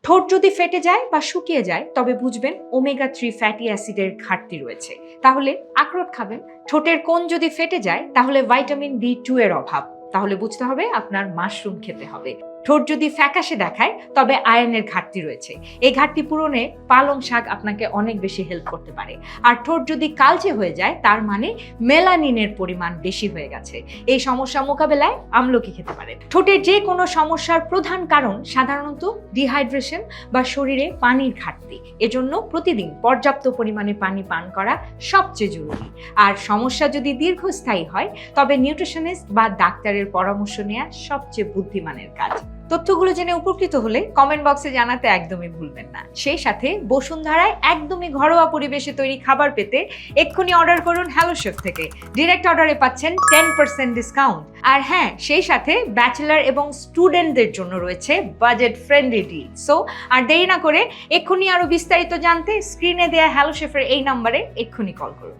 ঠোঁট যদি ফেটে যায় বা শুকিয়ে যায় তবে বুঝবেন ওমেগা-3 ফ্যাটি অ্যাসিডের ঘাটতি রয়েছে। তাহলে আখরোট খাবেন। ঠোঁটের কোণ যদি ফেটে যায় তাহলে ভাইটামিন B2 এর অভাব। তাহলে বুঝতে হবে আপনার মাশরুম খেতে হবে। ঠোঁট যদি ফ্যাকাশে দেখায় তবে আয়রনের ঘাটতি রয়েছে। এই ঘাটতি পূরণে পালং শাক আপনাকে অনেক বেশি হেল্প করতে পারে। আর ঠোঁট যদি কালচে হয়ে যায় তার মানে মেলানিনের পরিমাণ বেশি হয়ে গেছে। এই সমস্যা মোকাবেলায় আমলকি খেতে পারেন। ঠোঁটের যে কোনো সমস্যার প্রধান কারণ সাধারণত ডিহাইড্রেশন বা শরীরে পানির ঘাটতি। এজন্য প্রতিদিন পর্যাপ্ত পরিমাণে পানি পান করা সবচেয়ে জরুরি। আর সমস্যা যদি দীর্ঘস্থায়ী হয় তবে নিউট্রিশনিস্ট বা ডাক্তারের পরামর্শ নেওয়া সবচেয়ে বুদ্ধিমানের কাজ। তথ্যগুলো জেনে উপকৃত হলে কমেন্ট বক্সে জানাতে একদমই ভুলবেন না। সেই সাথে বসুন্ধরায় একদমই ঘরোয়া পরিবেশে তৈরি খাবার পেতে এক্ষুনি অর্ডার করুন হ্যালো শেফ থেকে। ডিরেক্ট অর্ডারে পাচ্ছেন 10% ডিসকাউন্ট। আর হ্যাঁ, সেই সাথে ব্যাচেলর এবং স্টুডেন্টদের জন্য রয়েছে বাজেট ফ্রেন্ডলি ডিল। সো আর দেরি না করে এক্ষুনি আরো বিস্তারিত জানতে স্ক্রিনে দেয়া হ্যালো শেফের এই নাম্বারে এক্ষুনি কল করুন।